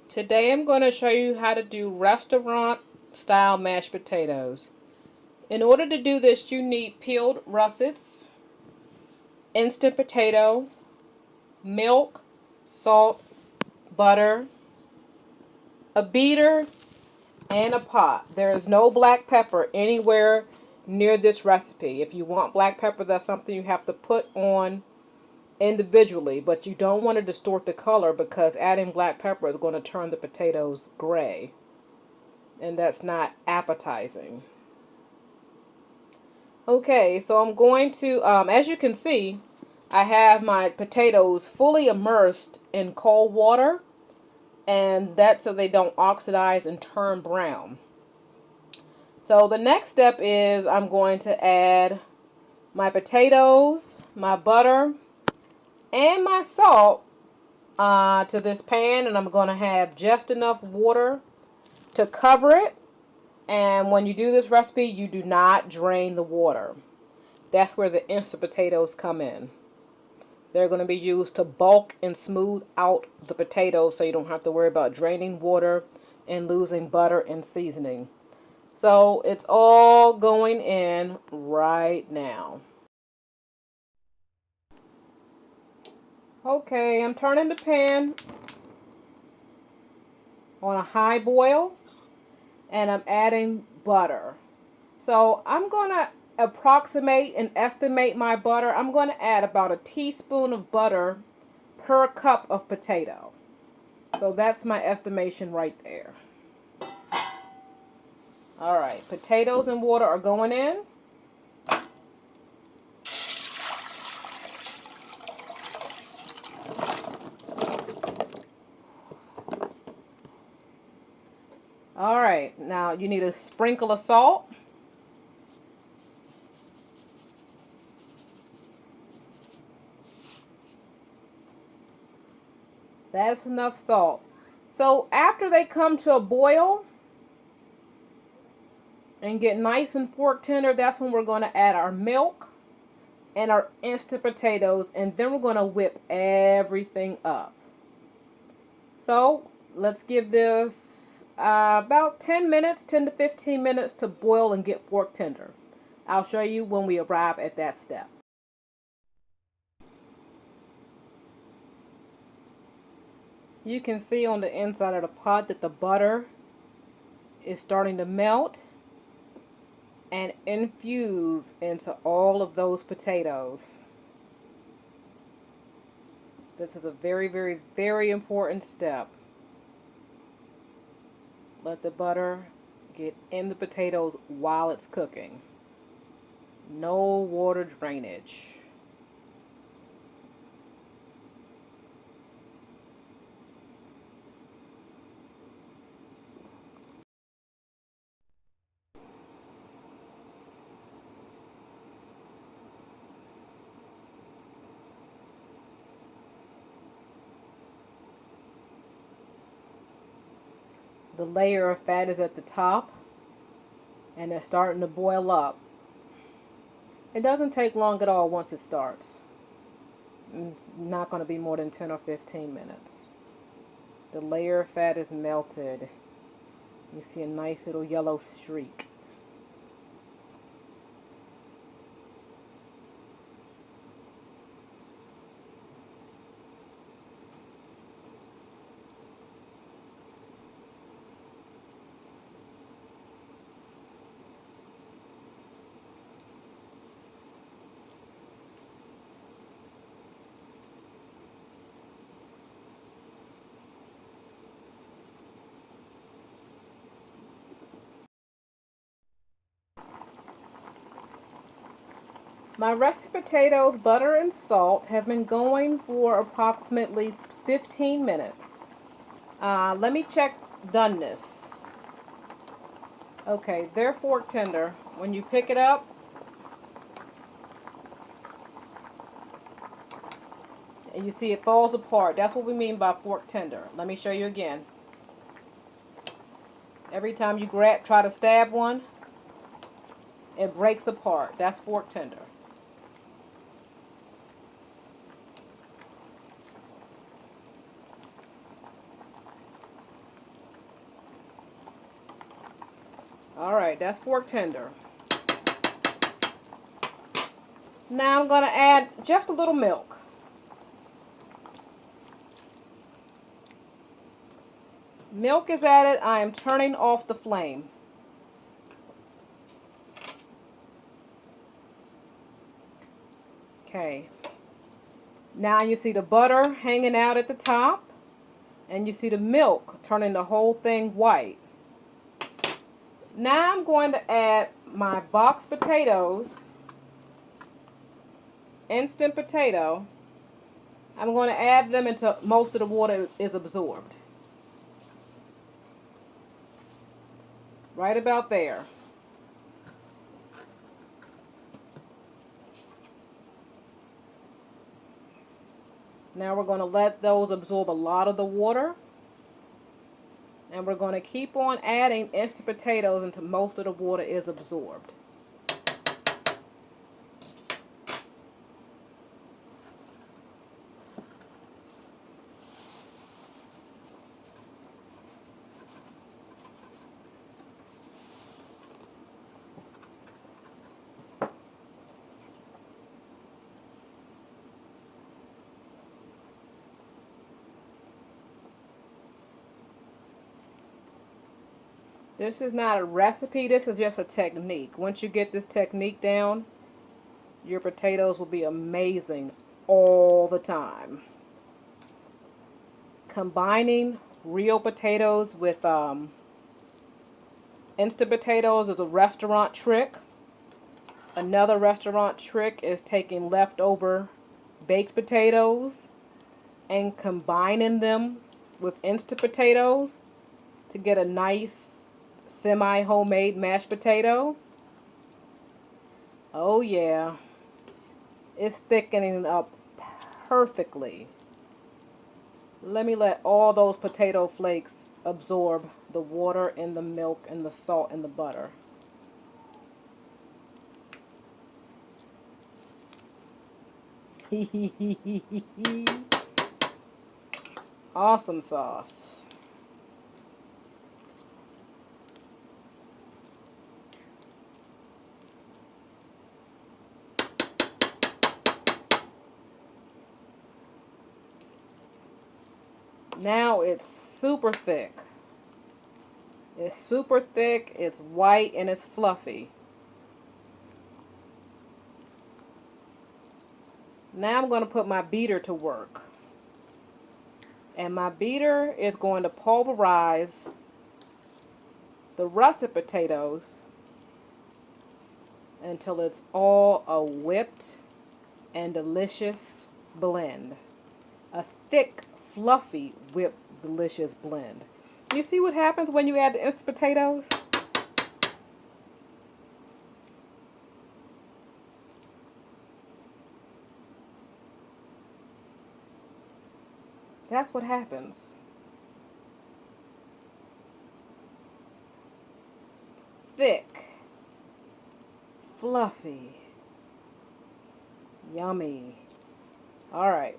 Today I'm going to show you how to do restaurant style mashed potatoes. In order to do this, you need peeled russets, instant potato, milk, salt, butter, a beater, and a pot. There is no black pepper anywhere near this recipe. If you want black pepper, that's something you have to put on individually, but you don't want to distort the color because adding black pepper is going to turn the potatoes gray, and that's not appetizing. Okay, so I'm going to, as you can see, I have my potatoes fully immersed in cold water, and that's so they don't oxidize and turn brown. So the next step is I'm going to add my potatoes, my butter, and my salt to this pan, and I'm going to have just enough water to cover it. And when you do this recipe, you do not drain the water. That's where the instant potatoes come in. They're going to be used to bulk and smooth out the potatoes so you don't have to worry about draining water and losing butter and seasoning. So it's all going in right now. Okay, I'm turning the pan on a high boil and I'm adding butter. So I'm going to approximate and estimate my butter. I'm going to add about a teaspoon of butter per cup of potato. So that's my estimation right there. Alright, potatoes and water are going in. Alright, now you need a sprinkle of salt. That's enough salt. So after they come to a boil and get nice and fork tender, that's when we're going to add our milk and our instant potatoes, and then we're going to whip everything up. So let's give this about 10 minutes, 10 to 15 minutes to boil and get fork tender. I'll show you when we arrive at that step. You can see on the inside of the pot that the butter is starting to melt and infuse into all of those potatoes. This is a very, very, very important step. Let the butter get in the potatoes while it's cooking. No water drainage. The layer of fat is at the top and it's starting to boil up. It doesn't take long at all once it starts. It's not going to be more than 10 or 15 minutes. The layer of fat is melted. You see a nice little yellow streak. My russet potatoes, butter, and salt have been going for approximately 15 minutes. Let me check doneness. Okay, they're fork tender. When you pick it up, and you see it falls apart. That's what we mean by fork tender. Let me show you again. Every time you try to stab one, it breaks apart. That's fork tender. Alright, that's fork tender. Now I'm going to add just a little milk. Milk is added. I am turning off the flame. Okay. Now you see the butter hanging out at the top. And you see the milk turning the whole thing white. Now I'm going to add my boxed potatoes. Instant potato. I'm going to add them until most of the water is absorbed. Right about there. Now we're going to let those absorb a lot of the water. And we're going to keep on adding instant potatoes until most of the water is absorbed. This is not a recipe, this is just a technique. Once you get this technique down, your potatoes will be amazing all the time. Combining real potatoes with instant potatoes is a restaurant trick. Another restaurant trick is taking leftover baked potatoes and combining them with instant potatoes to get a nice semi-homemade mashed potato. Oh yeah, it's thickening up perfectly. Let me let all those potato flakes absorb the water and the milk and the salt and the butter. Awesome sauce. Now it's super thick. It's super thick, it's white, and it's fluffy. Now I'm going to put my beater to work. And my beater is going to pulverize the russet potatoes until it's all a whipped and delicious blend. A thick, fluffy, whipped, delicious blend. You see what happens when you add the instant potatoes? That's what happens. Thick, fluffy, yummy. All right.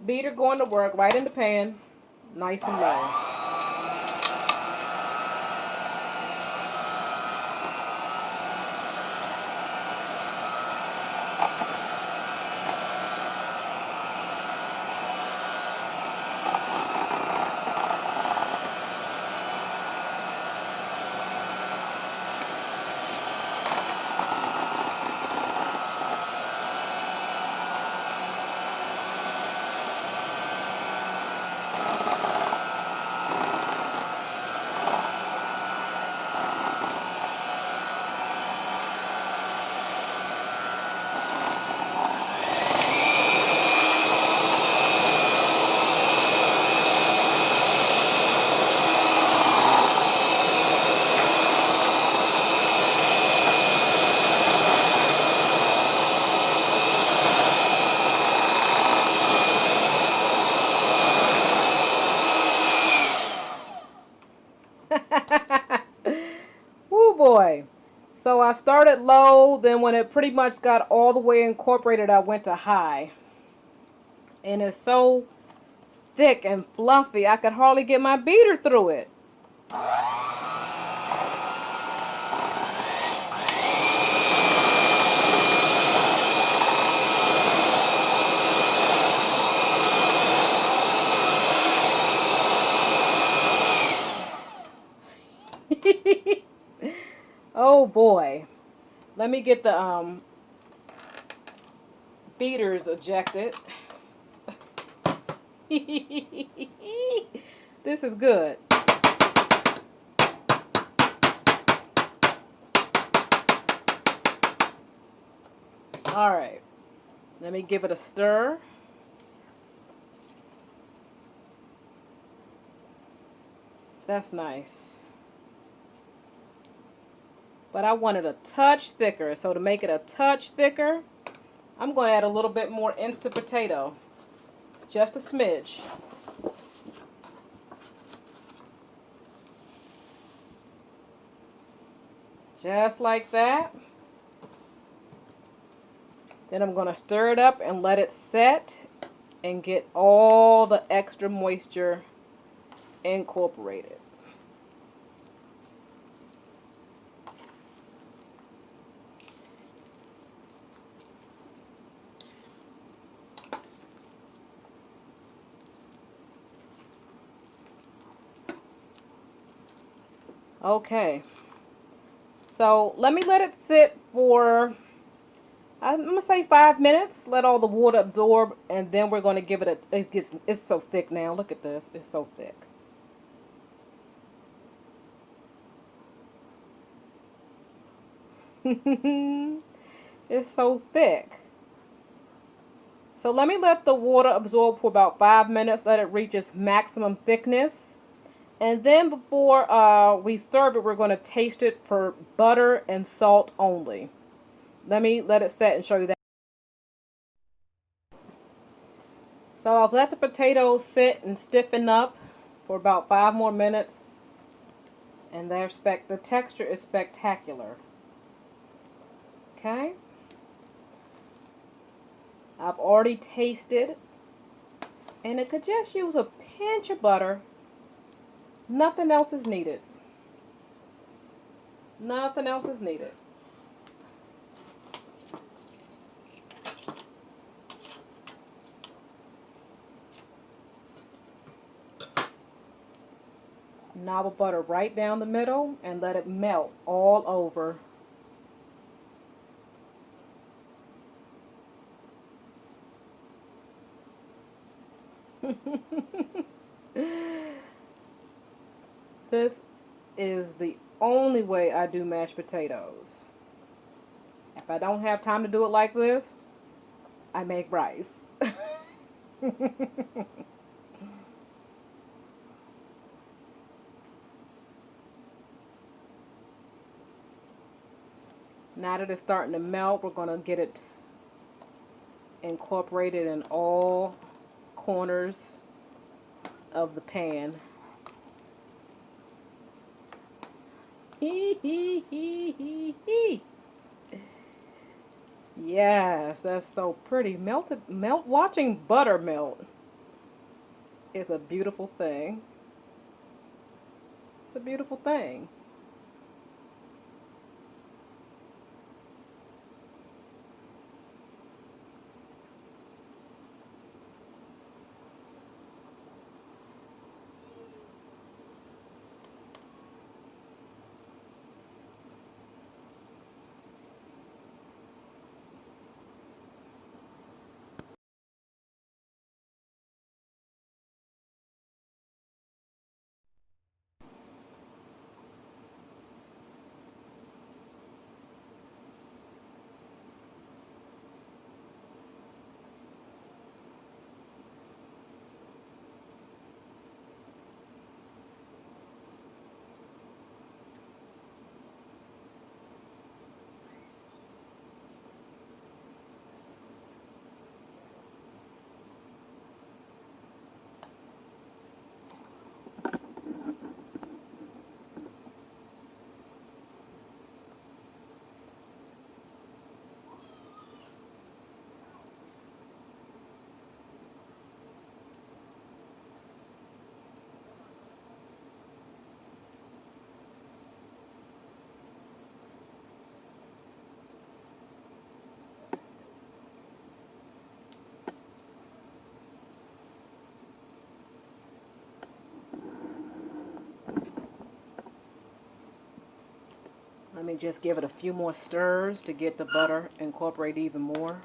Beater going to work right in the pan, nice and low. Woo boy. So I started low, then when it pretty much got all the way incorporated, I went to high. And it's so thick and fluffy, I could hardly get my beater through it. Oh boy. Let me get the beaters ejected. This is good. All right. Let me give it a stir. That's nice. But I want it a touch thicker. So to make it a touch thicker, I'm going to add a little bit more instant potato. Just a smidge. Just like that. Then I'm going to stir it up and let it set and get all the extra moisture incorporated. Okay. So let me let it sit for, I'm gonna say 5 minutes. Let all the water absorb, and then we're gonna give it a. It's so thick now. Look at this. It's so thick. It's so thick. So let me let the water absorb for about 5 minutes. Let it reach its maximum thickness, and then before we serve it, we're gonna taste it for butter and salt only. Let me let it set and show you that. So I've let the potatoes sit and stiffen up for about 5 more minutes, and the texture is spectacular. Okay, I've already tasted, and it could just use a pinch of butter. Nothing else is needed. Nothing else is needed. Knob of butter right down the middle and let it melt all over. This is the only way I do mashed potatoes. If I don't have time to do it like this, I make rice. Now that it's starting to melt, we're going to get it incorporated in all corners of the pan. Yes, that's so pretty. Watching butter melt is a beautiful thing. It's a beautiful thing. And just give it a few more stirs to get the butter incorporated even more.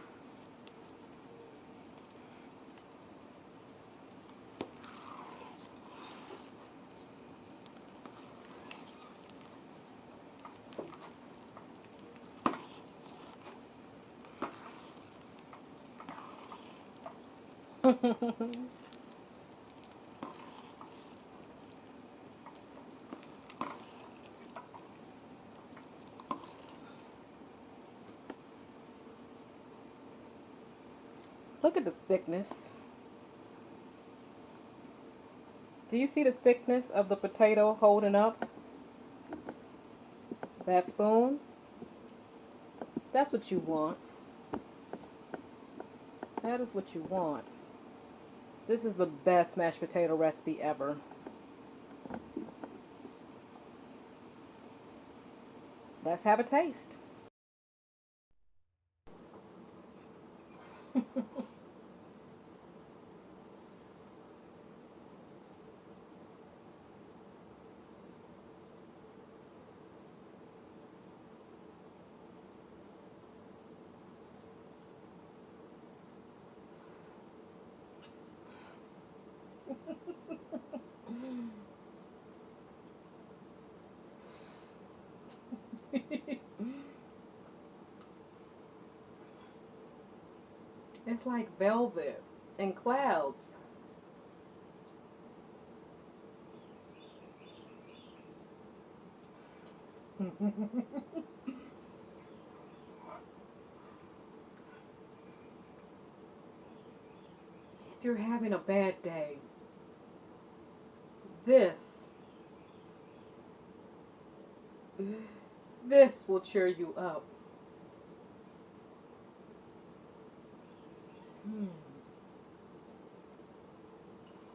Look at the thickness. Do you see the thickness of the potato holding up that spoon? That's what you want. That is what you want. This is the best mashed potato recipe ever. Let's have a taste. It's like velvet and clouds. If you're having a bad day, this this will cheer you up. Mm.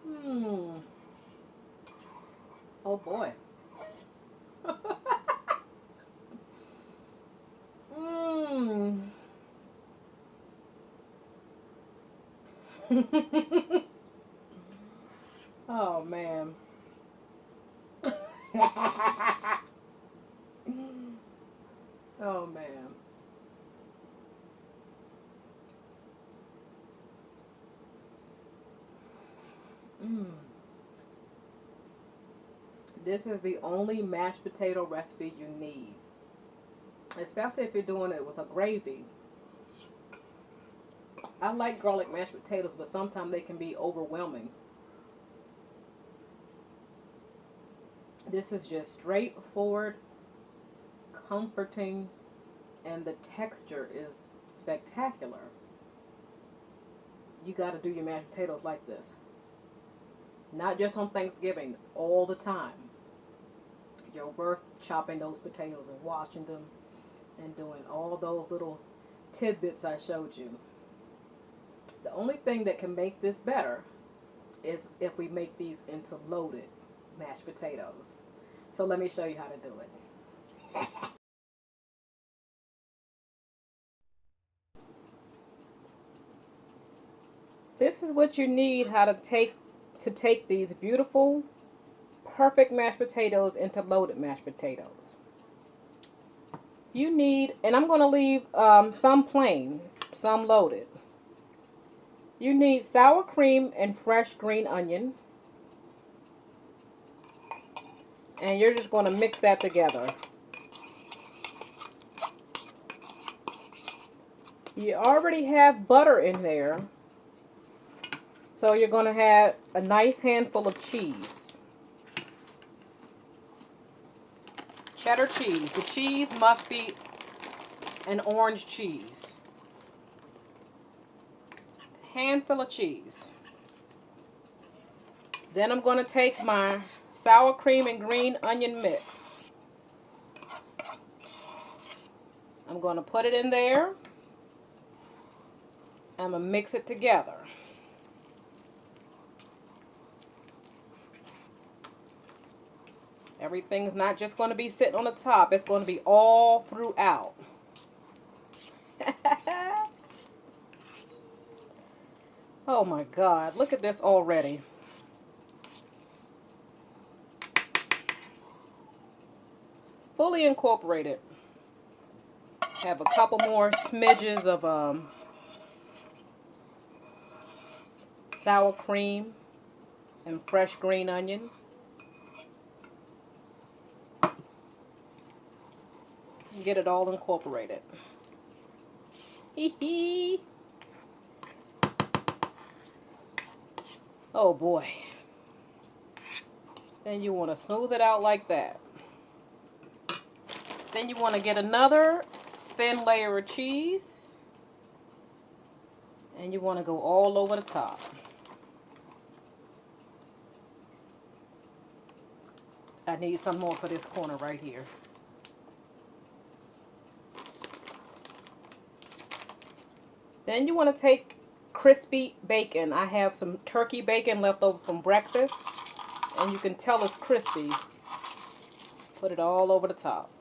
Mm. Oh boy. Mm. Oh man. Oh man. Mm. This is the only mashed potato recipe you need. Especially if you're doing it with a gravy. I like garlic mashed potatoes, but sometimes they can be overwhelming. This is just straightforward, comforting, and the texture is spectacular. You got to do your mashed potatoes like this. Not just on Thanksgiving, all the time. You're worth chopping those potatoes and washing them and doing all those little tidbits I showed you. The only thing that can make this better is if we make these into loaded mashed potatoes. So let me show you how to do it. This is what you need how to take these beautiful, perfect mashed potatoes into loaded mashed potatoes. You need, and I'm going to leave some plain, some loaded. You need sour cream and fresh green onion. And you're just going to mix that together. You already have butter in there. So you're going to have a nice handful of cheese. Cheddar cheese. The cheese must be an orange cheese. Handful of cheese. Then I'm going to take my sour cream and green onion mix. I'm going to put it in there. I'm going to mix it together. Everything's not just going to be sitting on the top. It's going to be all throughout. Oh my God. Look at this already. Fully incorporated. Have a couple more smidges of sour cream and fresh green onion. Get it all incorporated. Hee hee. Oh boy. Then you want to smooth it out like that. Then you want to get another thin layer of cheese. And you want to go all over the top. I need some more for this corner right here. Then you want to take crispy bacon. I have some turkey bacon left over from breakfast. And you can tell it's crispy. Put it all over the top.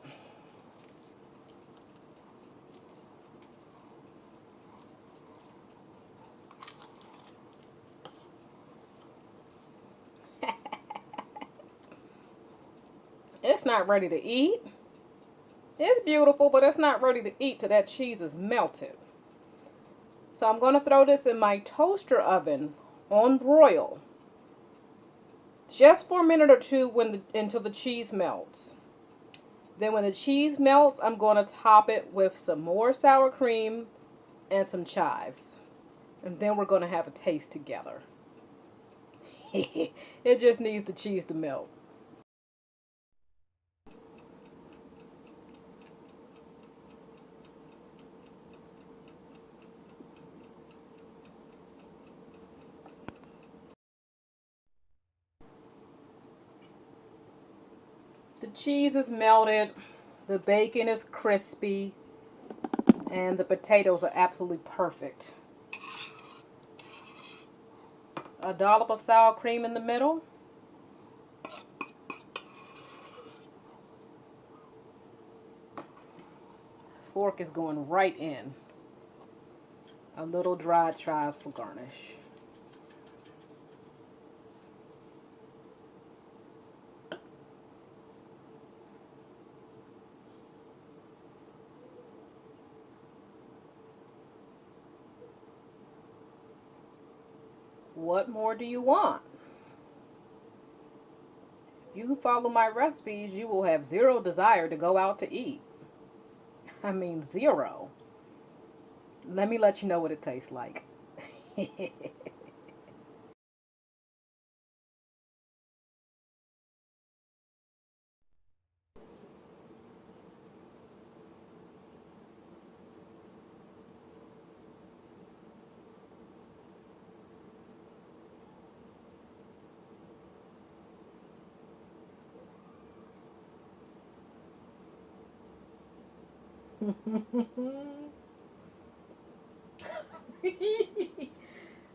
It's not ready to eat. It's beautiful, but it's not ready to eat till that cheese is melted. So I'm going to throw this in my toaster oven on broil. Just for a minute or two until the cheese melts. Then when the cheese melts, I'm going to top it with some more sour cream and some chives. And then we're going to have a taste together. It just needs the cheese to melt. The cheese is melted, the bacon is crispy, and the potatoes are absolutely perfect. A dollop of sour cream in the middle. Fork is going right in. A little dried chive for garnish. What more do you want? If you follow my recipes, you will have zero desire to go out to eat. I mean, zero. Let me let you know what it tastes like.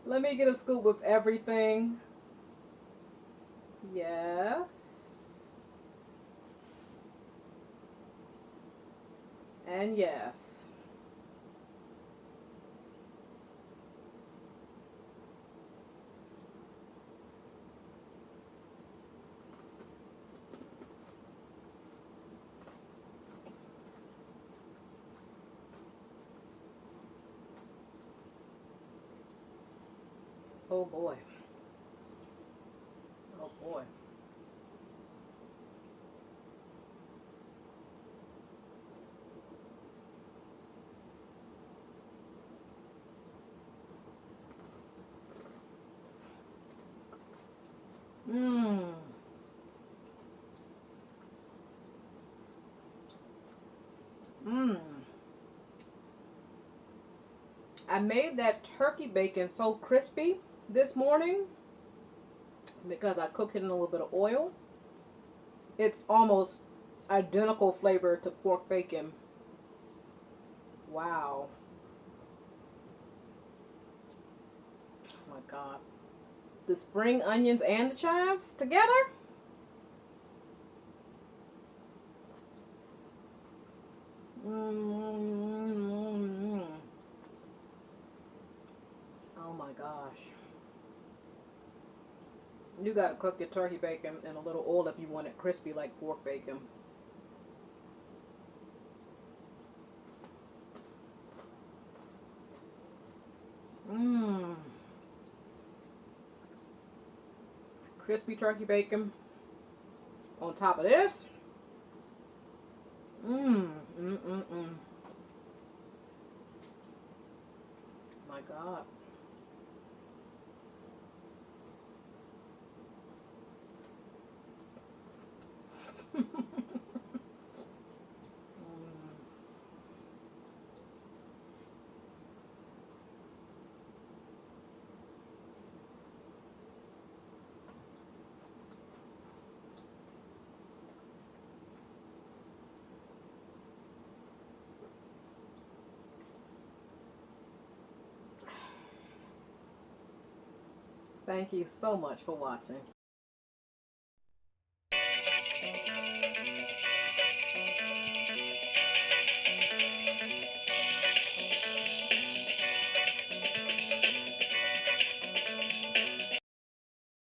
Let me get a scoop of everything. Yes. And yes. Oh boy. Oh boy. Mmm. Mmm. I made that turkey bacon so crispy this morning because I cooked it in a little bit of oil. It's almost identical flavor to pork bacon. Wow. Oh my God. The spring onions and the chives together? Mmm. Oh my gosh. You gotta cook your turkey bacon in a little oil if you want it crispy like pork bacon. crispy turkey bacon on top of this. Mmm, mmm, mmm, mmm. My God. Thank you so much for watching.